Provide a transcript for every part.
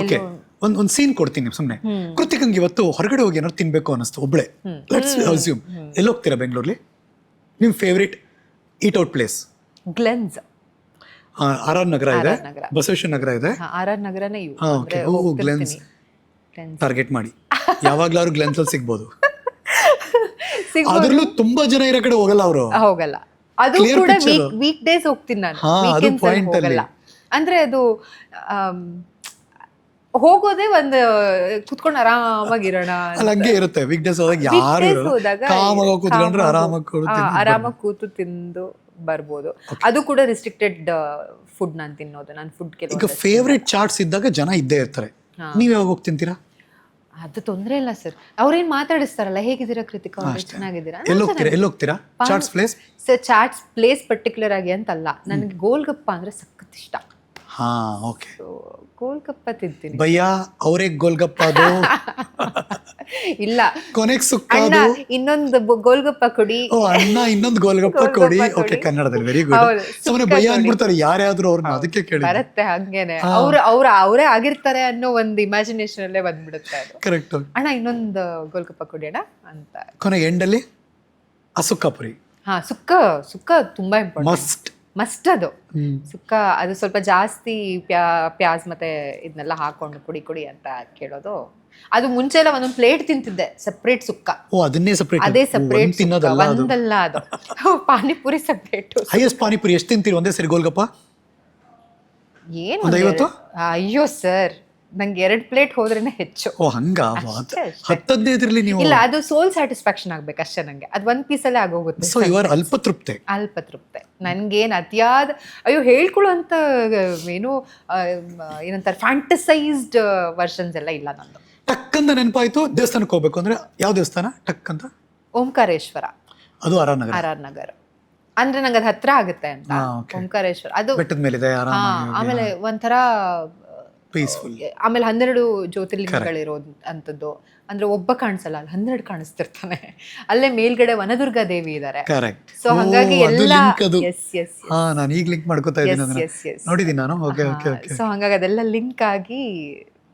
Okay, ಒಂದು scene ಕೊಡ್ತೀನಿ ಸುಮ್ಮನೆ. ಕೃತಿಕಂಗೆ ಇವತ್ತು ಹೊರಗಡೆ ಹೋಗಿ ಏನಾದ್ರು ತಿನ್ಬೇಕು ಅನ್ನಿಸ್ತು ಒಬ್ಳೆ, ಲೆಟ್ಸ್ ಅಸ್ಯೂಮ್. ಎಲ್ಲಿ ಹೋಗ್ತೀರಾ ಬೆಂಗಳೂರಲ್ಲಿ? ನಿಮ್ಮ ಫೇವ್ರೇಟ್ ಈಟ್ ಔಟ್ ಪ್ಲೇಸ್? ಗ್ಲೆನ್ಸ್. ಆರ್ ಆರ್ ನಗರ ಇದೆ, ಬಸವೇಶ್ವರ ನಗರ ಇದೆ. ಆರ್ ಆರ್ ನಗರನೇ ಇವು. ಓಕೆ, ಗ್ಲೆನ್ಸ್ ಟಾರ್ಗೆಟ್ ಮಾಡಿ. ಯಾವಾಗ್ಲಾದ್ರು ಗ್ಲೆನ್ಸ್ ಅಲ್ಲಿ ಸಿಗ್ಬೋದು. ಅದ್ರಲ್ಲೂ ತುಂಬಾ ಜನ ಇರೋ ಕಡೆ ಹೋಗಲ್ಲ ಅವರು. ಹೋಗಲ್ಲ. ಅದು ಕೂಡ ವೀಕ್ ಡೇಸ್ ಹೋಗ್ತೀನಿ ನಾನು, ವೀಕೆಂಡ್ಸ್ ಅಲ್ಲಿ ಹೋಗಲ್ಲ. ಅಂದ್ರೆ ಅದು ಹೋಗೋದೇ ಒಂದು ಕುತ್ಕೊಂಡು ಆರಾಮಾಗಿರೋಣ ಹಂಗೆ ಇರುತ್ತೆ. ವೀಕ್ ಡೇಸ್ ಹೋದಾಗ ಯಾರು ಕೂತ್ಕೊಂಡ್ರೆ ಆರಾಮಾಗಿ ಕೂತು ತಿಂದು ಬರ್ಬೋದು. ಅದು ಕೂಡ ರಿಸ್ಟ್ರಿಕ್ಟೆಡ್ ಫುಡ್ ನಾನು ತಿನ್ನೋದು. ನಾನು ಫುಡ್ ಈಗ ಫೇವ್ರೇಟ್ ಚಾಟ್ಸ್ ಇದ್ದಾಗ ಜನ ಇದ್ದೇ ಇರ್ತಾರೆ. ನೀವ್ ಯಾವಾಗ ಹೋಗಿ ತಿಂತೀರಾ? ಅದು ತೊಂದ್ರೆ ಇಲ್ಲ ಸರ್. ಅವ್ರೇನ್ ಮಾತಾಡಿಸ್ತಾರಲ್ಲ, ಹೇಗಿದ್ದೀರಾ ಕೃತಿಕಾ, ಚೆನ್ನಾಗಿದ್ದೀರಾ. ಎಲ್ಲಿ ಹೋಗ್ತೀರಾ chats place? Sir chats place particular ಆಗಿ ಅಂತಲ್ಲ, ನನಗೆ ಗೋಲ್ಗಪ್ಪ ಅಂದ್ರೆ ಸಖತ್ ಇಷ್ಟ. ಹಾ, ಓಕೆ. ಗೋಲ್ಗಪ್ಪ ತಿಂತೀನಿ. ಭಯ್ಯ ಅವರೇ ಗೋಲ್ಗಪ್ಪ ಅದು ಇಲ್ಲ, ಕೊನೆಗೆ ಸುಕ್ಕ ಅಣ್ಣ ಇನ್ನೊಂದು ಗೋಲ್ಗಪ್ಪ ಕೊಡಿ. ಓ ಅಣ್ಣ ಇನ್ನೊಂದು ಗೋಲ್ಗಪ್ಪ ಕೊಡಿ. ಓಕೆ, ಕನ್ನಡದಲ್ಲಿ ವೆರಿ ಗುಡ್. ಸುಮ್ಮನೆ ಭಯ್ಯ ಅಂದ್ಬಿಡ್ತಾರೆ ಯಾರ್ಯಾದ್ರು ಅವ್ರನ್ನ, ಅದಕ್ಕೆ ಕೇಳಿ. ಬರುತ್ತೆ ಹಂಗೇನೆ, ಅವರೇ ಆಗಿರ್ತಾರೆ ಅನ್ನೋ ಒಂದು ಇಮ್ಯಾಜಿನೇಷನ್ ಅಲ್ಲೇ ಬಂದ್ಬಿಡುತ್ತೆ ಅದು. ಕರೆಕ್ಟ್. ಅಣ್ಣ ಇನ್ನೊಂದು ಗೋಲ್ಗಪ್ಪ ಕೊಡಿ ಅಣ್ಣ ಅಂತ. ಕೊನೆಗೆ ಎಂಡಲ್ಲಿ ಸುಕ್ಕಪುರಿ. ಹಾ, ಸುಕ್ಕ ತುಂಬಾ ಇಂಪಾರ್ಟೆಂಟ್, ಮಸ್ಟ್ ಅದು. ಸುಕ್ಕ ಅದು ಸ್ವಲ್ಪ ಜಾಸ್ತಿ ಪ್ಯಾಸ್ ಮತ್ತೆ ಇದನ್ನೆಲ್ಲ ಹಾಕೊಂಡು ಕುಡಿ ಅಂತ ಕೇಳೋದು. ಅದು ಮುಂಚೆ ಎಲ್ಲ ಒಂದೊಂದು ಪ್ಲೇಟ್ ತಿಂತಿದ್ದೆ, ಸಪ್ರೇಟ್ ಸುಕ್ಕ. ಅದನ್ನೇ ಸಪ್ರೇಟ್, ಅದೇ ಸಪ್ರೇಟ್ ಒಂದಲ್ಲ ಅದು. ಪಾನಿಪುರಿ ಸಪ್ರೇಟ್. ಹೈಯೆಸ್ಟ್ ಪಾನಿಪುರಿ ಎಷ್ಟು ತಿಂತೀರಿ ಒಂದೇ ಸರಿ ಗೋಲ್ಗಪ್ಪ? ಏನು 50? ಅಯ್ಯೋ ಸರ್, ನಂಗೆ 2 ಪ್ಲೇಟ್ ಹೋದ್ರೇನೆ ಹೆಚ್ಚು. ಓ ಹಂಗ? 10-15 ನೀವು? ಇಲ್ಲ, ಅದು ಸೋಲ್ ಸ್ಯಾಟಿಸ್ಫ್ಯಾಕ್ಷನ್ ಆಗ್ಬೇಕು ಅಷ್ಟೇ ನಂಗೆ. ಅದು ಒಂದ್ ಪೀಸಲ್ಲೇ ಆಗೋಗುತ್ತೆ. ಸೊ ಯು ಆರ್ ಅಲ್ಪತೃಪ್ತೆ. ನನ್ಗೇನ್ ಅತಿಯಾದ ಅಯ್ಯೋ ಹೇಳ್ಕೊಳ್ಳುವಂತ ಏನು ಏನಂತಾರೆ ಫ್ಯಾಂಟಸೈಸ್ಡ್ ವರ್ಷನ್ಸ್ ಎಲ್ಲ ಇಲ್ಲ ನಂದು. ಟಕ್ಕಂತ ನೆನಪಾಯ್ತು, ದೇವಸ್ಥಾನಕ್ಕೆ ಹೋಗ್ಬೇಕು ಅಂದ್ರೆ ಯಾವ ದೇವಸ್ಥಾನ ಟಕ್ಕಂತ? ಓಂಕಾರೇಶ್ವರ. ಅದು ಆರ್ ಆರ್ ನಗರ ಅಂದ್ರೆ ನಂಗೆ ಅದು ಹತ್ರ ಆಗುತ್ತೆ ಅಂತ. ಓಂಕಾರೇಶ್ವರ ಅದು ಬೆಟ್ಟದ ಮೇಲಿದೆ. ಆಮೇಲೆ ಒಂಥರ ಪೀಸ್ಫುಲ್. ಆಮೇಲೆ 12 ಜ್ಯೋತಿರ್ಲಿಂಗಗಳಿರೋದು ಅಂತದ್ದು. ಅಂದ್ರೆ ಒಬ್ಬ ಕಾಣಿಸಲ್ಲ, ಅಲ್ಲಿ 12 ಕಾಣಿಸ್ತಿರ್ತಾನೆ. ಅಲ್ಲೇ ಮೇಲ್ಗಡೆ ವನದುರ್ಗಾ ದೇವಿ ಇದಾರೆ. ಸೊ ಹಾಗಾಗಿ ಎಲ್ಲ ನಾನು ಈಗ ಲಿಂಕ್ ಮಾಡ್ಕೋತಾ ಇದ್ದೀನಿ, ನೋಡಿದೀನಿ ನಾನು. ಸೊ ಹಾಗಾಗಿ ಅದೆಲ್ಲ ಲಿಂಕ್ ಆಗಿ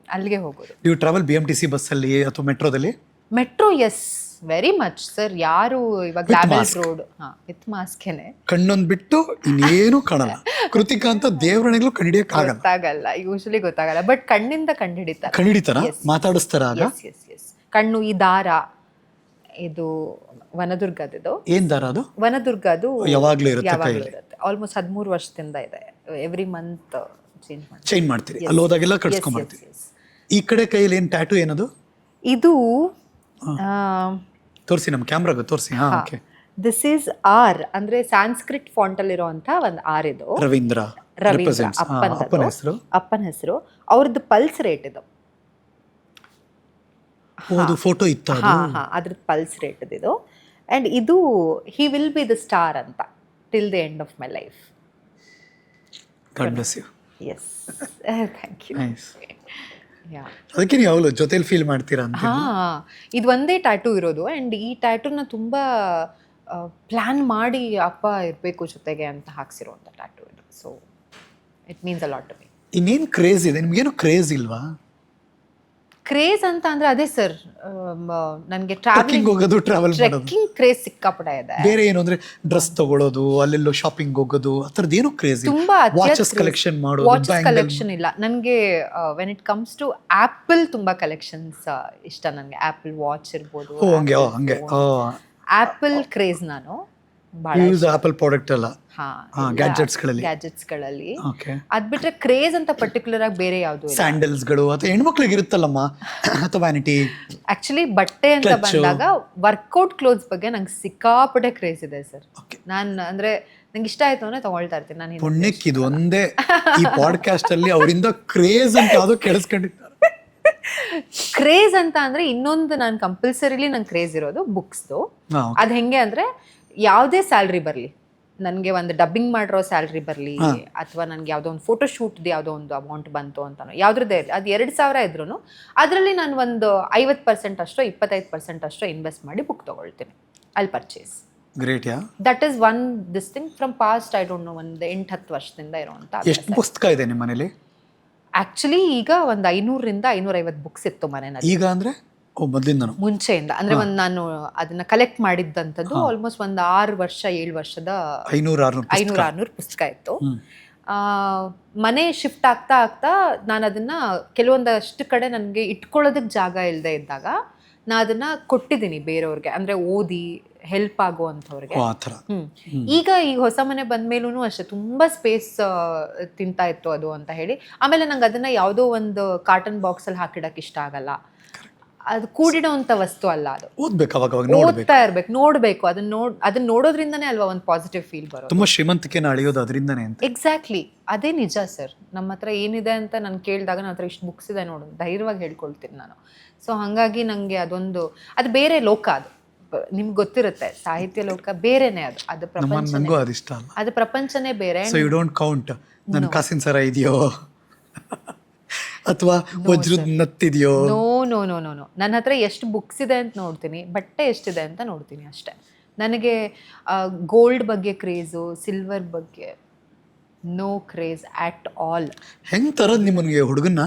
ಅಲ್ಲಿಗೆ ಹೋಗೋದು. ನೀವು ಟ್ರಾವೆಲ್ BMTC ಬಸ್ ಅಲ್ಲಿ ಅಥವಾ ಮೆಟ್ರೋದಲ್ಲಿ? Metro, yes, very much sir. ಯಾರು ಇವಾಗ ಲ್ಯಾಬೆಲ್ಸ್ ರೋಡ್ ವಿತ್ ಮಾಸ್ಕೇನೆ, ಕಣ್ಣೊಂದ್ ಬಿಟ್ಟು ಇನ್ನೇನು ಕಾಣಲ್ಲ. ಕೃತಿಕಾ ಅಂತ ದೇವರಣಿಗಳು ಗೊತ್ತಾಗಲ್ಲ, ಯೂಶಲಿ ಗೊತ್ತಾಗಲ್ಲ. ಬಟ್ ಕಣ್ಣಿಂದ ಕಂಡಿಡಿತಾರ, ಮಾತಾಡಿಸ್ತಾರ. ಕಣ್ಣು, ಈ ದಾರ, ಇದು ವನದುರ್ಗದ್ದು. ಏನ್ ದಾರ ಅದು? ವನದುರ್ಗದ್ದು ಯಾವಾಗ್ಲೂ ಇರುತ್ತೆ. ಆಲ್ಮೋಸ್ಟ್ 13 ವರ್ಷದಿಂದ ಇದೆ. ಎವ್ರಿ ಮಂತ್ ಚೇಂಜ್ ಮಾಡ್ತೀರಿ, ಅಲ್ಲಿ ಹೋದಾಗೆಲ್ಲ ಕಟ್ಸ್ಕೊಂಡ್ಬರ್ತೀರಿ. ಈ ಕಡೆ ಕೈಯಲ್ಲಿ ಏನ್ ಟ್ಯಾಟೂ ಏನದು? ಇದು ತೋರಿಸಿ, ನಮ್ಮ ಕ್ಯಾಮ್ರಾಗ ತೋರಿಸಿ. ದಿಸ್ ಈಸ್ ಆರ್ ಅಂದ್ರೆ ಸಾಂಸ್ಕ್ರಿಟ್ ಫಾಂಟ್ ಅಲ್ಲಿರುವಂತ ಒಂದು ಆರ್. ಇದು ರವೀಂದ್ರ ಅಪ್ಪನ ಹೆಸರು. ಅವ್ರದ್ದು ಪಲ್ಸ್ ರೇಟ್ ಇದು. ಫೋಟೋ ಇತ್ತು, ಅದ್ರದ್ದು ಪಲ್ಸ್ ರೇಟ್ ಇದು. ಅಂಡ್ ಇದು he will be the star ಅಂತ till the end of my life. God bless you. Yes, thank you. ಅದಕ್ಕೆ ನೀವು ಯಾವಾಗಲೂ ಜೊತೆಲಿ ಫೀಲ್ ಮಾಡ್ತೀರಾ ಅಂತ? ಇದು ಒಂದೇ ಟ್ಯಾಟೂ ಇರೋದು. ಅಂಡ್ ಈ ಟ್ಯಾಟೂನ ತುಂಬಾ ಪ್ಲಾನ್ ಮಾಡಿ ಅಪ್ಪ ಇರಬೇಕು ಜೊತೆಗೆ ಅಂತ ಹಾಕ್ಸಿರುವಂಥ ಟ್ಯಾಟೂ ಇದು. So it means a lot to me. ಇನ್ನೇನು ಕ್ರೇಜ್ ಇದೆ ನಿಮ್ಗೇನು? ಕ್ರೇಜ್ ಇಲ್ವಾ? ಕ್ರೇಜ್ ಅಂತ ಅಂದ್ರೆ ಅದೇ ಸರ್, ನನಗೆ ಟ್ರೆಕ್ಕಿಂಗ್ ಕ್ರೇಜ್ ಸಿಕ್ಕಾಪಟ್ಟೆ ಇದೆ. ಬೇರೆ ಏನು ಅಂದ್ರೆ ಡ್ರೆಸ್ ತಗೊಳ್ಳೋದು, ಅಲ್ಲೆಲ್ಲೋ ಶಾಪಿಂಗ್ ಹೋಗೋದು, ಆ ಥರದ್ದು ಏನು ಕ್ರೇಜ್? ತುಂಬಾ ವಾಚಸ್ ಕಲೆಕ್ಷನ್ ಮಾಡೋದು? ವಾಚಸ್ ಕಲೆಕ್ಷನ್ ಇಲ್ಲ ನನಗೆ. When it comes to Apple ತುಂಬಾ ಕಲೆಕ್ಷನ್ಸ್ ಇಷ್ಟ ನನಗೆ. ಆಪಲ್ ವಾಚ್ ಇರ್ಬೋದು, ಆಪಲ್ ಕ್ರೇಜ್ ನಾನು ಆಪಲ್ ಪ್ರಾಡಕ್ಟ್ ಎಲ್ಲ ಗ್ಯಾಜೆಟ್ಸ್ಗಳಲ್ಲಿ. ಅದ್ ಬಿಟ್ರೆ ಕ್ರೇಜ್ ಅಂತ ಪರ್ಟಿಕ್ಯುಲರ್ ಆಗಿ ಬೇರೆ ಯಾವ್ದು? ಸ್ಯಾಂಡಲ್ಸ್ಗಳು ಅಥವಾ ಹೆಣ್ಮಕ್ಳಿಗೆ ಇರುತ್ತಲ್ಲಮ್ಮ, ಅಥವಾ ವ್ಯಾನಿಟಿ. ಆಕ್ಚುಲಿ ಬಟ್ಟೆ ಅಂತ ಬಂದಾಗ ವರ್ಕೌಟ್ ಕ್ಲೋತ್ಸ್ ಬಗ್ಗೆ ನಂಗೆ ಸಿಕ್ಕಾಪಟ್ಟೆ ಕ್ರೇಜ್ ಇದೆ ಸರ್. ನಾನು ಅಂದ್ರೆ ನಂಗೆ ಇಷ್ಟ ಆಯ್ತು ಅಂದ್ರೆ ತಗೊಳ್ತಾ ಇರ್ತೀನಿ ನಾನು. ಪುಣ್ಯಕ್ಕೆ ಇದು ಒಂದೇ ಈ ಪಾಡ್ಕಾಸ್ಟ್ ಅಲ್ಲಿ ಅವರಿಂದ ಕ್ರೇಜ್ ಅಂತ ಯಾವ್ದು ಕೇಳಿಸ್ಕೊಂಡಿದ್ದಾರೆ. ಕ್ರೇಜ್ ಅಂತ ಅಂದ್ರೆ ಇನ್ನೊಂದು ನಾನು ಕಂಪಲ್ಸರಿಲಿ ನಂಗೆ ಕ್ರೇಜ್ ಇರೋದು ಬುಕ್ಸ್ದು. ಅದ್ ಹೆಂಗೆ ಅಂದ್ರೆ ಯಾವುದೇ ಸ್ಯಾಲ್ರಿ ಬರಲಿ, ನನಗೆ ಒಂದು ಡಬ್ಬಿಂಗ್ ಮಾಡಿರೋ ಸ್ಯಾಲ್ರಿ ಬರಲಿ, ಅಥವಾ ನನಗೆ ಯಾವುದೋ ಒಂದು ಫೋಟೋ ಶೂಟ್ದು ಯಾವುದೋ ಒಂದು ಅಮೌಂಟ್ ಬಂತು ಅಂತಾನೋ, ಯಾವುದ್ರದ್ದೇ ಇರಲಿ, ಅದು 2,000 ಇದ್ರೂ ಅದರಲ್ಲಿ ನಾನು ಒಂದು 50% ಅಷ್ಟೋ 25% ಅಷ್ಟೋ ಇನ್ವೆಸ್ಟ್ ಮಾಡಿ ಬುಕ್ ತೊಗೊಳ್ತೀನಿ. I'll purchase. Great. That is one this thing from past. I don't know, ಒಂದು 8-10 ವರ್ಷದಿಂದ ಇರೋವಂಥ. ಎಷ್ಟು ಪುಸ್ತಕ ಇದೆ ನಿಮ್ಮ ಮನೇಲಿ? ಆಕ್ಚುಲಿ ಈಗ ಒಂದು 500ರಿಂದ 550 ಬುಕ್ಸ್ ಇತ್ತು ಮನೆಯಲ್ಲಿ ಈಗ ಅಂದ್ರೆ ಮೊದಲಿಂದನು ಮುಂಚೆಯಿಂದ. ಅಂದ್ರೆ ಒಂದು ನಾನು ಅದನ್ನ ಕಲೆಕ್ಟ್ ಮಾಡಿದ್ದಂಥದ್ದು ಆಲ್ಮೋಸ್ಟ್ ಒಂದು 6 ವರ್ಷ 7 ವರ್ಷದ 500-600 ಪುಸ್ತಕ ಇತ್ತು. ಮನೆ ಶಿಫ್ಟ್ ಆಗ್ತಾ ಆಗ್ತಾ ನಾನು ಅದನ್ನ ಕೆಲವೊಂದಷ್ಟು ಕಡೆ ನನಗೆ ಇಟ್ಕೊಳ್ಳೋದಕ್ಕೆ ಜಾಗ ಇಲ್ಲದೆ ಇದ್ದಾಗ ನಾ ಅದನ್ನ ಕೊಟ್ಟಿದ್ದೀನಿ ಬೇರೆಯವ್ರಿಗೆ, ಅಂದ್ರೆ ಓದಿ ಹೆಲ್ಪ್ ಆಗುವಂಥವ್ರಿಗೆ. ಈಗ ಹೊಸ ಮನೆ ಬಂದ್ಮೇಲೂ ಅಷ್ಟೇ ತುಂಬಾ ಸ್ಪೇಸ್ ತಿಂತಾ ಇತ್ತು ಅದು ಅಂತ ಹೇಳಿ. ಆಮೇಲೆ ನಂಗೆ ಅದನ್ನ ಯಾವುದೋ ಒಂದು ಕಾಟನ್ ಬಾಕ್ಸ್ ಅಲ್ಲಿ ಹಾಕಿಡಕ್ ಇಷ್ಟ ಆಗಲ್ಲ. ಅದು ಕೂಡಿಡೋಂಥ ವಸ್ತು ಅಲ್ಲ, ಅದು ಓದ್ತಾ ಇರ್ಬೇಕು, ನೋಡ್ಬೇಕು. ಅದನ್ನ ನೋಡೋದ್ರಿಂದನೇ ಅಲ್ವಾ ಒಂದು ಪಾಸಿಟಿವ್ ಫೀಲ್ ಬರೋದು. ತುಂಬಾ ಶ್ರೀಮಂತಿಕೆನ ಅಳೆಯೋದು ಅದರಿಂದನೇ ಅಂತ. ಎಕ್ಸಾಕ್ಟ್ಲಿ, ಅದೇ ನಿಜ ಸರ್. ನಮ್ಮ ಹತ್ರ ಏನಿದೆ ಅಂತ ನಾನು ಕೇಳಿದಾಗ ನನ್ನ ಹತ್ರ ಇಷ್ಟು ಬುಕ್ಸ್ ಇದೆ ನೋಡು, ಧೈರ್ಯವಾಗಿ ಹೇಳ್ಕೊಳ್ತೀನಿ ನಾನು. ಸೊ ಹಾಗಾಗಿ ನನಗೆ ಅದು ಬೇರೆ ಲೋಕ. ಅದು ನಿಮ್ಗೆ ಗೊತ್ತಿರುತ್ತೆ, ಸಾಹಿತ್ಯ ಲೋಕ ಬೇರೆನೆ. ಅದು ಪ್ರಪಂಚ, ಅದು ಪ್ರಪಂಚನೇ ಬೇರೆ. ಸೊ ಯು ಡೋಂಟ್ ಕೌಂಟ್ ನನ್ನ ಕಾಸಿನ ಸರ ಇದೆಯೋ ಅಥವಾ ವಜ್ರದ ನತ್ತಿದೆಯೋ? No no no no no. ನನ್ನ ಹತ್ರ ಎಷ್ಟು ಬುಕ್ಸ್ ಇದೆ ಅಂತ ನೋಡ್ತೀನಿ, ಬಟ್ಟೆ ಎಷ್ಟಿದೆ ಅಂತ ನೋಡ್ತೀನಿ ಅಷ್ಟೇ. ನನಗೆ ಗೋಲ್ಡ್ ಬಗ್ಗೆ ಕ್ರೇಜು, ಸಿಲ್ವರ್ ಬಗ್ಗೆ ನೋ ಕ್ರೇಜ್ ಅಟ್ ಆಲ್. ಹೆಂಗ್ ತರದ್ ನಿಮ್ಮನ್ಗೆ ಹುಡುಗನ್ನ?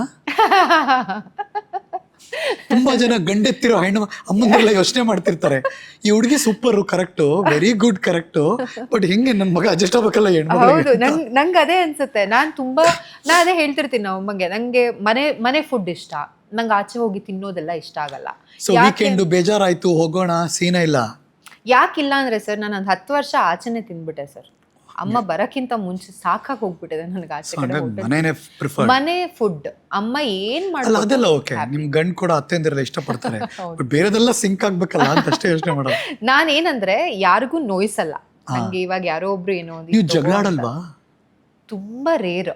ತುಂಬಾ ಜನ ಗಂಡೆತ್ತಿರೋ ಹೆಣ್ಣು ಅಮ್ಮಂದೆಲ್ಲ ಯೋಚನೆ ಮಾಡ್ತಿರ್ತಾರೆ, ಈ ಹುಡುಗಿ super, correct, very good, correct, but ಹೆಂಗೆ ನನ್ನ ಮಗ ಅಡ್ಜಸ್ಟ್ ಆಗ್ಬೇಕಲ್ಲ ಹೆಣ್ಣು. ಹೌದು, ನಂಗೆ ಅದೇ ಅನ್ಸುತ್ತೆ. ನಾ ಅದೇ ಹೇಳ್ತಿರ್ತೀನಿ ನಾವು ಅಮ್ಮಂಗೆ, ನಂಗೆ ಮನೆ ಫುಡ್ ಇಷ್ಟ, ನಂಗೆ ಆಚೆ ಹೋಗಿ ತಿನ್ನೋದೆಲ್ಲ ಇಷ್ಟ ಆಗಲ್ಲ. ಸೊ ವೀಕೆಂಡ್ ಬೇಜಾರಾಯ್ತು ಹೋಗೋಣ ಸೀನಾ ಇಲ್ಲ. ಯಾಕಿಲ್ಲ ಅಂದ್ರೆ ಸರ್, ನಾನು ಒಂದು 10 ವರ್ಷ ಆಚೆನೆ ತಿಂದ್ಬಿಟ್ಟೆ ಸರ್. ಅಮ್ಮ ಬರಕ್ಕಿಂತ ಮುಂಚೆ ಸಾಕಾಗಿ ಹೋಗ್ಬಿಟ್ಟಿದೆ ನನಗೆ ಆಚೆ ಕಡೆ ಮನೆ ಫುಡ್. ಅಮ್ಮ ಏನ್ ಮಾಡೋದು ಅದೆಲ್ಲ ಓಕೆ, ನಿಮ್ ಗಂಡ್ ಕೂಡ ಅತ್ತೆಂದಿರಲ್ಲ ಇಷ್ಟಪಡ್ತಾರೆ, ಬೇರೆದೆಲ್ಲ ಸಿಂಕ್ ಆಗ್ಬೇಕಲ್ಲ ಅಂತ ಅಷ್ಟೇ ಯೋಚನೆ ಮಾಡೋದು. ನಾನೇನಂದ್ರೆ ಯಾರಿಗೂ ನೋಯಿಸಲ್ಲ. ನಂಗೆ ಇವಾಗ ಯಾರೋ ಒಬ್ರು ಏನೋ ನೀವು ಜಗಳಾಡಲ್ವಾ? ತುಂಬಾ ರೇರ್.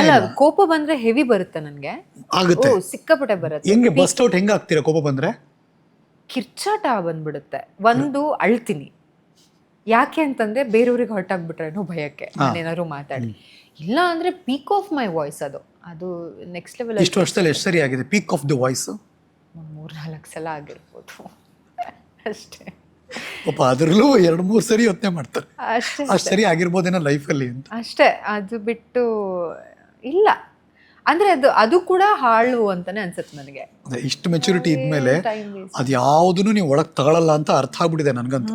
ಅಲ್ಲ, ಕೋಪ ಬಂದ್ರೆ ಹೆವಿ ಬರುತ್ತೆ ನನ್ಗೆ, ಆಗುತ್ತೆ, ಸಿಕ್ಕಾಪಟ್ಟೆ ಬರುತ್ತೆ. ಹೆಂಗೆ ಬಸ್ಟ್ ಔಟ್ ಹೆಂಗ ಆಗ್ತೀರಾ ಕೋಪ ಬಂದ್ರೆ? ಕಿರ್ಚಾಟ ಬಂದ್ಬಿಡುತ್ತೆ. ಒಂದು ಅಳ್ತೀನಿ, ಯಾಕೆ ಅಂತಂದ್ರೆ ಬೇರೆಯವ್ರಿಗೆ ಹರ್ಟ್ ಆಗ್ಬಿಟ್ರೇನೋ ಭಯಕ್ಕೆ ನಾನೇನಾದ್ರು ಮಾತಾಡಿ. ಇಲ್ಲ ಅಂದ್ರೆ ಪೀಕ್ ಆಫ್ ಮೈ ವಾಯ್ಸ್, ಅದು ನೆಕ್ಸ್ಟ್ ಲೆವೆಲ್. ಇಷ್ಟು ವರ್ಷದಲ್ಲಿ ಎಷ್ಟು ಸರಿ ಆಗಿದೆ ಪೀಕ್ ಆಫ್ ದಿ ವಾಯ್ಸ್? 3-4 ಸಲ ಆಗಿರ್ಬೋದು ಅಷ್ಟೇ. ಪಾಪ ಅದರಲ್ಲೂ 2-3 ಸರಿ ಯೋಚನೆ ಮಾಡ್ತಾರೆ ಅಷ್ಟು ಸರಿ ಆಗಿರ್ಬೋದೇನೋ ಲೈಫಲ್ಲಿ ಅಂತ ಅಷ್ಟೇ. ಅದು ಬಿಟ್ಟು ಇಲ್ಲ. ಅಂದ್ರೆ ಅದು ಕೂಡ ಹಾಳು ಅಂತಾನೆ ಅನ್ಸುತ್ತೆ ನನಗೆ. ಇಷ್ಟು ಮೆಚುರಿಟಿ ಇದ್ಮೇಲೆ ಅದು ಯಾವುದನ್ನು ನೀವು ಒಳಗೆ ತಗೊಳ್ಳಲ್ಲ ಅಂತ ಅರ್ಥ ಆಗ್ಬಿಟ್ಟಿದೆ ನನಗಂತೂ.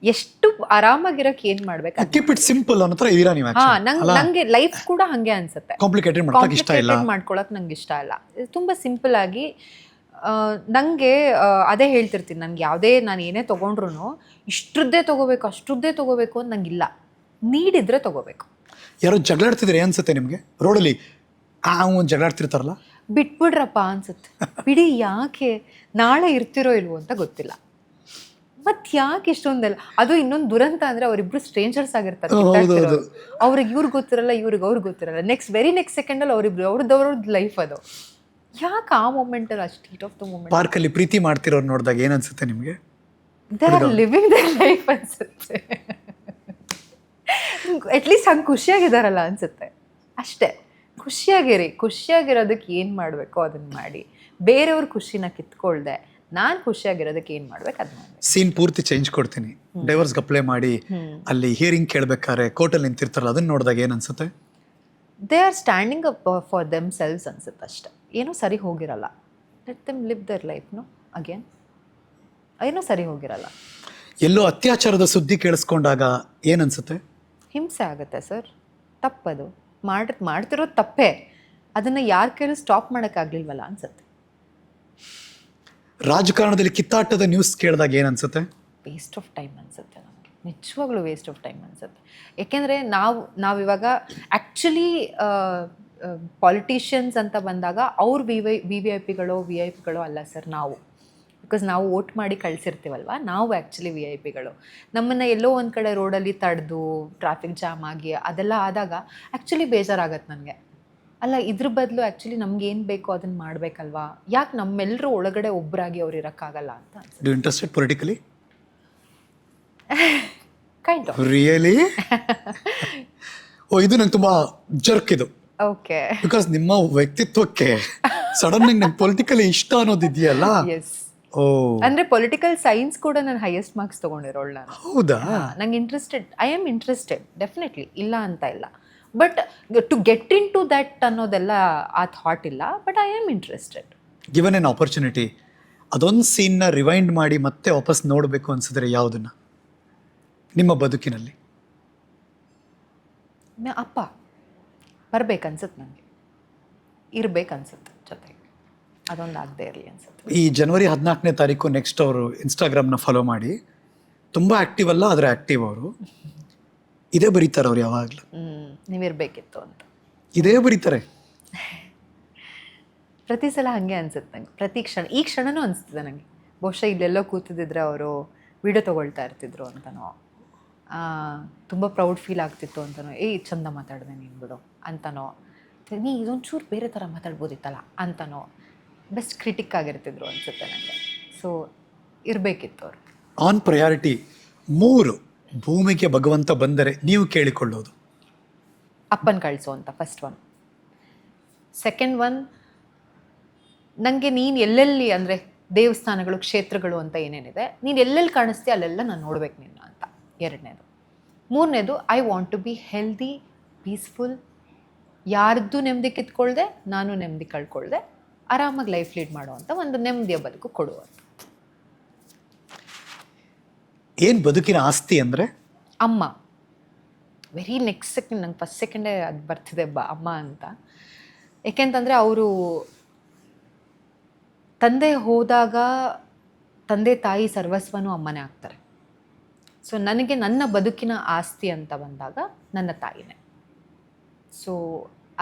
ಎಷ್ಟು ಆರಾಮಾಗಿರಕ್ ಏನ್ ಮಾಡ್ಬೇಕು, ಕೀಪ್ ಇಟ್ ಸಿಂಪಲ್ ಅನ್ನೋ ತರ ಇದೀರಾ ನೀವು. ನಂಗೆ ಲೈಫ್ ಕೂಡ ಹಂಗೆ ಅನ್ಸುತ್ತೆ. ಕಾಂಪ್ಲಿಕೇಟೆಡ್ ಮಾಡ್ಕೊಳಕ್ ನಂಗೆ ಇಷ್ಟ ಇಲ್ಲ. ತುಂಬಾ ಸಿಂಪಲ್ ಆಗಿ ನಂಗೆ ಅದೇ ಹೇಳ್ತಿರ್ತೀನಿ, ನನ್ಗೆ ಯಾವುದೇ ನಾನು ಏನೇ ತೊಗೊಂಡ್ರು ಇಷ್ಟರದ್ದೇ ತೊಗೋಬೇಕು ಅಷ್ಟರದ್ದೇ ತೊಗೋಬೇಕು ಅಂತ ನಂಗಿಲ್ಲ. ನೀಡಿದ್ರೆ ತೊಗೋಬೇಕು. ಯಾರೋ ಜಗಳಾಡ್ತಿದ್ರೆ ಅನ್ಸುತ್ತೆ ನಿಮಗೆ ರೋಡಲ್ಲಿ? ಒಂದು ಜಗಳಾಡ್ತಿರ್ತಾರಲ್ಲ, ಬಿಟ್ಬಿಡ್ರಪ್ಪ ಅನ್ಸುತ್ತೆ. ಬಿಡಿ, ಯಾಕೆ ನಾಳೆ ಇರ್ತಿರೋ ಇಲ್ವೋ ಅಂತ ಗೊತ್ತಿಲ್ಲ. ಮತ್ ಯಾಕೆ ಇಷ್ಟೊಂದೆಲ್ಲ? ಅದು ಇನ್ನೊಂದು ದುರಂತ ಅಂದ್ರೆ ಅವರಿಬ್ರು ಸ್ಟ್ರೇಂಜರ್ಸ್ ಆಗಿರ್ತಾರೆ. ಅವ್ರಿಗೆ ಇವ್ರಿಗೆ ಗೊತ್ತಿರಲ್ಲ, ಇವ್ರಿಗೆ ಅವ್ರಿಗೆ ಗೊತ್ತಿರಲ್ಲ. ವೆರಿ ನೆಕ್ಸ್ಟ್ ಸೆಕೆಂಡ್ ಅಲ್ಲಿ ಅವರಿಬ್ರು ಅವ್ರದ್ದು ಲೈಫ್. ಅದು ಯಾಕೆ ಆ ಮೂಮೆಂಟ್ ಅಲ್ಲಿ ಅಷ್ಟು heat of the moment? Park ಅಲ್ಲಿ ಪ್ರೀತಿ ಮಾಡ್ತಿರೋರು ನೋಡಿದಾಗ ಏನ್ ಅನ್ಸುತ್ತೆ ನಿಮ್ಗೆ? They are living their life ಅನ್ಸುತ್ತೆ. ಅಟ್ಲೀಸ್ಟ್ ಹಂಗೆ ಖುಷಿಯಾಗಿದಾರಲ್ಲ ಅನ್ಸುತ್ತೆ ಅಷ್ಟೇ. ಖುಷಿಯಾಗಿರೋದಕ್ಕೆ ಏನ್ ಮಾಡ್ಬೇಕೋ ಅದನ್ನ ಮಾಡಿ, ಬೇರೆಯವ್ರ ಖುಷಿನ ಕಿತ್ಕೊಳ್ದೆ ನಾನ್ ಖುಷಿಯಾಗಿರೋದಕ್ಕೆ ಏನ್ ಮಾಡ್ಬೇಕು ಅದನ್ನ ಮಾಡಿ. ಸೀನ್ ಪೂರ್ತಿ ಚೇಂಜ್ ಕೊಡ್ತೀನಿ. ಡೈವರ್ಸ್ಗೆ ಅಪ್ಲೈ ಮಾಡಿ ಅಲ್ಲಿ ಹಿಯರಿಂಗ್ ಕೇಳ್ಬೇಕಾದ್ರೆ ಕೋರ್ಟಲ್ಲಿ ನಿಂತಿರ್ತಾರಲ್ಲ, ಅದನ್ನ ನೋಡಿದಾಗ ಏನ್ ಅನ್ಸುತ್ತೆ? They are standing up for themselves ಅನ್ಸುತ್ತೆ ಅಷ್ಟೇ. ಏನೂ ಸರಿ ಹೋಗಿರಲ್ಲ. Let them live their life. Again ಏನೂ ಸರಿ ಹೋಗಿರಲ್ಲ. ಎಲ್ಲೋ ಅತ್ಯಾಚಾರದ ಸುದ್ದಿ ಕೇಳಿಸ್ಕೊಂಡಾಗ ಏನ್ ಅನ್ಸುತ್ತೆ? ಹಿಂಸೆ ಆಗುತ್ತೆ ಸರ್. ತಪ್ಪದು, ಮಾಡ್ತಿರೋದು ತಪ್ಪೇ. ಅದನ್ನ ಯಾರ ಕೈಲೂ ಸ್ಟಾಪ್ ಮಾಡೋಕ್ಕಾಗ್ಲಿಲ್ವಲ್ಲ ಅನ್ಸುತ್ತೆ. ರಾಜಕಾರಣದಲ್ಲಿ ಕಿತ್ತಾಟದ ನ್ಯೂಸ್ ಕೇಳಿದಾಗ ಏನ್ ಅನ್ಸುತ್ತೆ? ವೇಸ್ಟ್ ಆಫ್ ಟೈಮ್ ಅನ್ಸುತ್ತೆ ನಮಗೆ, ನಿಜವಾಗ್ಲೂ ವೇಸ್ಟ್ ಆಫ್ ಟೈಮ್ ಅನ್ಸುತ್ತೆ. ಯಾಕೆಂದರೆ ನಾವಿವಾಗ ಆ್ಯಕ್ಚುಲಿ ಪಾಲಿಟಿಷಿಯನ್ಸ್ ಅಂತ ಬಂದಾಗ ಅವ್ರು ವಿ ಐ ಪಿಗಳು ಅಲ್ಲ ಸರ್. ಬಿಕಾಸ್ ನಾವು ವೋಟ್ ಮಾಡಿ ಕಳಿಸಿರ್ತೀವಲ್ವ, ನಾವು ಆ್ಯಕ್ಚುಲಿ ವಿ ಐ ಪಿಗಳು. ನಮ್ಮನ್ನು ಎಲ್ಲೋ ಒಂದು ಕಡೆ ರೋಡಲ್ಲಿ ತಡೆದು ಟ್ರಾಫಿಕ್ ಜಾಮ್ ಆಗಿ ಅದೆಲ್ಲ ಆದಾಗ ಆ್ಯಕ್ಚುಲಿ ಬೇಜಾರಾಗತ್ತೆ ನನಗೆ. ಅಲ್ಲ, ಇದ್ರ ಬದಲು ಆ್ಯಕ್ಚುಲಿ ನಮ್ಗೆ ಏನು ಬೇಕೋ ಅದನ್ನು ಮಾಡಬೇಕಲ್ವಾ? ಯಾಕೆ ನಮ್ಮೆಲ್ಲರೂ ಒಳಗಡೆ ಒಬ್ಬರಾಗಿ ಅವ್ರು ಇರೋಕ್ಕಾಗಲ್ಲ ಅಂತ ಅನ್ಸುತ್ತೆ. Interested politically? Kind of. Really? ಇದು ನಂಗೆ ತುಂಬ ಜರ್ಕ್ ಇದು. ಓಕೆ. ಬಿಕಾಸ್ ನಿಮ್ಮ ವ್ಯಕ್ತಿತ್ವಕ್ಕೆ ಸಡನ್ ಆಗಿ ನಂಗೆ ಪೊಲಿಟಿಕಲಿ ಇಷ್ಟ ಅನ್ನೋದಿದೆಯಲ್ಲ. ಎಸ್. ಅಂದ್ರೆ ಪೊಲಿಟಿಕಲ್ ಸೈನ್ಸ್ ಕೂಡ ನಾನು ಹೈಯೆಸ್ಟ್ ಮಾರ್ಕ್ಸ್ ತಗೊಂಡಿರೋಳು ನಾನು. ಹೌದಾ? ನಂಗೆ ಐ ಆಮ್ ಇಂಟ್ರೆಸ್ಟೆಡ್ ಡೆಫಿನೆಟ್ಲಿ, ಇಲ್ಲ ಅಂತ ಇಲ್ಲ. But to get into that ಅನ್ನೋದೆಲ್ಲ ಆ ಥಾಟ್ ಇಲ್ಲ, but I am interested. Given an opportunity ಅದೊಂದು ಸೀನ್ನ ರಿವೈಂಡ್ ಮಾಡಿ ಮತ್ತೆ ವಾಪಸ್ ನೋಡಬೇಕು ಅನ್ಸಿದ್ರೆ ಯಾವುದನ್ನ ನಿಮ್ಮ ಬದುಕಿನಲ್ಲಿ? ಅಪ್ಪ ಬರ್ಬೇಕನ್ಸುತ್ತೆ, ನನಗೆ ಇರ್ಬೇಕನ್ಸುತ್ತೆ ಜೊತೆಗೆ, ಅದೊಂದು ಆಗದೆ ಇರಲಿ ಅನ್ಸುತ್ತೆ. ಈ ಜನವರಿ 14ನೇ ತಾರೀಕು ನೆಕ್ಸ್ಟ್ ಅವರು ಇನ್ಸ್ಟಾಗ್ರಾಮ್ನ ಫಾಲೋ ಮಾಡಿ. ತುಂಬ ಆ್ಯಕ್ಟಿವ್ ಅಲ್ಲ, ಆದರೆ ಆ್ಯಕ್ಟಿವ್ ಅವರು. ಇದೇ ಬರೀತಾರೆ ಅವ್ರು ಯಾವಾಗಲೂ, ನೀವಿರ್ಬೇಕಿತ್ತು ಅಂತ ಇದೇ ಬರೀತಾರೆ ಪ್ರತಿ ಸಲ ಹಾಗೆ ಅನ್ಸುತ್ತೆ ನಂಗೆ, ಪ್ರತಿ ಕ್ಷಣ. ಈ ಕ್ಷಣನೂ ಅನಿಸ್ತಿದೆ ನನಗೆ, ಬಹುಶಃ ಇಲ್ಲೆಲ್ಲೋ ಕೂತಿದ್ದಿದ್ರೆ ಅವರು ವಿಡಿಯೋ ತೊಗೊಳ್ತಾ ಇರ್ತಿದ್ರು ಅಂತನೋ, ತುಂಬ ಪ್ರೌಡ್ ಫೀಲ್ ಆಗ್ತಿತ್ತು ಅಂತನೋ, ಚಂದ ಮಾತಾಡಿದೆ ನೀನು ಬಿಡು ಅಂತನೋ, ನೀ ಇದೊಂಚೂರು ಬೇರೆ ಥರ ಮಾತಾಡ್ಬೋದಿತ್ತಲ್ಲ ಅಂತನೋ ಬೆಸ್ಟ್ ಕ್ರಿಟಿಕ್ ಆಗಿರ್ತಿದ್ರು ಅನಿಸುತ್ತೆ ನನಗೆ. ಸೊ ಇರಬೇಕಿತ್ತು ಅವರು. ಆನ್ ಪ್ರಯಾರಿಟಿ 3 ಭೂಮಿಗೆ ಭಗವಂತ ಬಂದರೆ ನೀವು ಕೇಳಿಕೊಳ್ಳೋದು? ಅಪ್ಪನ ಕಳಿಸು ಅಂತ ಫಸ್ಟ್ ಒನ್. ಸೆಕೆಂಡ್ ಒನ್, ನನಗೆ ನೀನು ಎಲ್ಲೆಲ್ಲಿ ಅಂದರೆ ದೇವಸ್ಥಾನಗಳು, ಕ್ಷೇತ್ರಗಳು ಅಂತ ಏನೇನಿದೆ, ನೀನು ಎಲ್ಲೆಲ್ಲಿ ಕಾಣಿಸ್ತೀಯ ಅಲ್ಲೆಲ್ಲ ನಾನು ನೋಡ್ಬೇಕು ನಿನ್ನ ಅಂತ. 2ನೇದು. 3ನೇದು, I want to be healthy, peaceful, ಯಾರ್ದು ನೆಮ್ಮದಿ ಕಿತ್ಕೊಳ್ದೆ, ನಾನು ನೆಮ್ಮದಿ ಕಳ್ಕೊಳ್ದೆ, ಆರಾಮಾಗಿ ಲೈಫ್ ಲೀಡ್ ಮಾಡುವಂಥ ಒಂದು ನೆಮ್ಮದಿಯ ಬದುಕು ಕೊಡುವಂಥ. ಏನು ಬದುಕಿನ ಆಸ್ತಿ ಅಂದರೆ? ಅಮ್ಮ. ವೆರಿ ನೆಕ್ಸ್ಟ್ ಸೆಕೆಂಡ್, ನಂಗೆ ಫಸ್ಟ್ ಸೆಕೆಂಡೇ ಅದು ಬರ್ತಿದೆ ಅಮ್ಮ ಅಂತ. ಏಕೆಂತಂದರೆ ಅವರು ತಂದೆ ಹೋದಾಗ ತಂದೆ ತಾಯಿ ಸರ್ವಸ್ವನೂ ಅಮ್ಮನೇ ಆಗ್ತಾರೆ. ಸೊ ನನಗೆ ನನ್ನ ಬದುಕಿನ ಆಸ್ತಿ ಅಂತ ಬಂದಾಗ ನನ್ನ ತಾಯಿನೇ. ಸೊ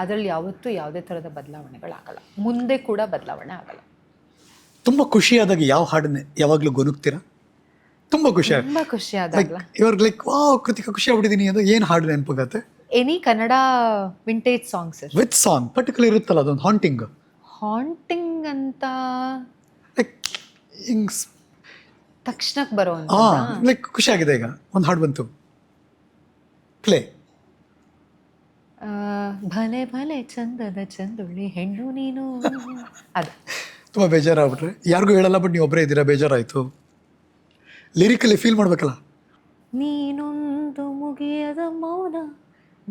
ಅದರಲ್ಲಿ ಯಾವತ್ತೂ ಯಾವುದೇ ಥರದ ಬದಲಾವಣೆಗಳಾಗಲ್ಲ, ಮುಂದೆ ಕೂಡ ಬದಲಾವಣೆ ಆಗಲ್ಲ. ತುಂಬ ಖುಷಿಯಾದಾಗ ಯಾವ ಹಾಡನ್ನೇ ಯಾವಾಗಲೂ ಗೊನುಗ್ತೀರಾ? ತುಂಬ ಖುಷಿಯಾದಾಗ ಇವಾಗ ಲೈಕ್ ಕೃತಿಕ ಖುಷಿ ಆಗ್ಬಿಟ್ಟಿದ್ದೀನಿ ಅದು ಏನು ಹಾಡು ನೆನಪಾಗತ್ತೆ? Any Kannada vintage songs. With song particular ಇರುತ್ತಲ್ಲ ಅದೊಂದು ಹಾಂಟಿಂಗ್ ಅಂತ ಲೈಕ್ ಹಿಂಗ್ ತಕ್ಷಣಕ್ಕೆ ಬರೋ ಲೈಕ್ ಖುಷಿ ಆಗಿದೆ. ಈಗ ಒಂದು ಹಾಡು ಬಂತು, ಪ್ಲೇ. ಭಲೆ ಭಲೆ ಚಂದದ ಚಂದುಳ್ಳಿ ಹೆಣ್ಣು ನೀನು. ಅದು ತುಂಬ ಬೇಜಾರಾಗ್ಬಿಟ್ರೆ ಯಾರಿಗೂ ಹೇಳಲ್ಲ, ಬಟ್ ನೀವು ಒಬ್ಬರೇ ಇದ್ದೀರಾ, ಬೇಜಾರಾಯಿತು. ಲಿರಿಕಲ್ಲಿ ಫೀಲ್ ಮಾಡ್ಬೇಕಲ್ಲ. ನೀನೊಂದು ಮುಗಿಯದ ಮೌನ,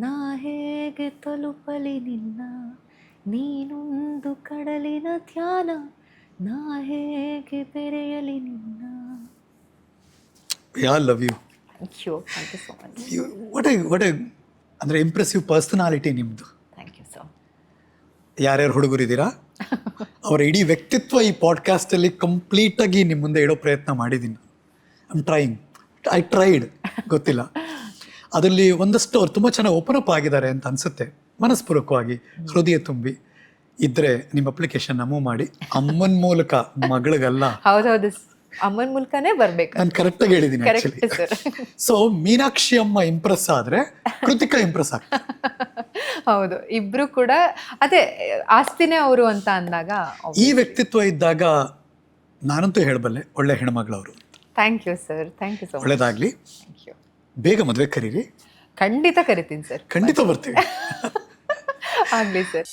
ನಾ ಹೇಗೆ ತಲುಪಲಿ ನಿನ್ನ, ನೀನೊಂದು ಕಡಲಿನ ಧ್ಯಾನ, ನಾ ಹೇಗೆ ಬೆರೆಯಲಿ ನಿನ್ನ. Ya love you. Thank you so much. What ಅಂದರೆ ಇಂಪ್ರೆಸಿವ್ ಪರ್ಸನಾಲಿಟಿ ನಿಮ್ಮದು. Thank you so. ಯಾರ್ಯಾರು ಹುಡುಗರಿದ್ದೀರಾ ಅವರ ಇಡೀ ವ್ಯಕ್ತಿತ್ವ ಈ ಪಾಡ್ಕಾಸ್ಟಲ್ಲಿ ಕಂಪ್ಲೀಟಾಗಿ ನಿಮ್ಮ ಮುಂದೆ ಇಡೋ ಪ್ರಯತ್ನ ಮಾಡಿದ್ದೀನಿ. ಐ ಟ್ರೈಡ್ ಗೊತ್ತಿಲ್ಲ, ಅದರಲ್ಲಿ ಒಂದಷ್ಟು ಅವ್ರು ತುಂಬ ಚೆನ್ನಾಗಿ ಓಪನ್ ಅಪ್ ಆಗಿದ್ದಾರೆ ಅಂತ ಅನಿಸುತ್ತೆ. ಮನಸ್ಪೂರ್ವಕವಾಗಿ ಹೃದಯ ತುಂಬಿ ಇದ್ದರೆ ನಿಮ್ಮ ಅಪ್ಲಿಕೇಶನ್ ಮೂವ್ ಮಾಡಿ. ಅಮ್ಮನ ಮೂಲಕ ಮಗಳಿಗಲ್ಲ. ಹೌದೌದು, ಅಮ್ಮನ ಮೂಲಕನೇ ಬರ್ಬೇಕು. ನಾನು ಕರೆಕ್ಟಾಗಿ ಹೇಳಿದ್ದೀನಿ ಆ್ಯಕ್ಚುಲಿ. ಸೊ ಮೀನಾಕ್ಷಿ ಅಮ್ಮ ಇಂಪ್ರೆಸ್ ಆದರೆ ಕೃತಿಕಾ ಇಂಪ್ರೆಸ್ ಆಗ್ತಾರೆ. ಹೌದು, ಇಬ್ರು ಕೂಡ ಅದೇ ಆಸ್ತಿನೇ ಅವರು ಅಂತ ಅಂದಾಗ. ಈ ವ್ಯಕ್ತಿತ್ವ ಇದ್ದಾಗ ನಾನಂತೂ ಹೇಳಬಲ್ಲೆ, ಒಳ್ಳೆ ಹೆಣ್ಮಗಳವರು. Thank you sir, thank you so much. ಒಳ್ಳೇದಾಗಲಿ. Thank you. ಬೇಗ ಮದುವೆ ಕರೀರಿ. ಖಂಡಿತ ಕರಿತೀನಿ ಸರ್, ಖಂಡಿತ ಬರ್ತೀವಿ. ಆಗಲಿ ಸರ್.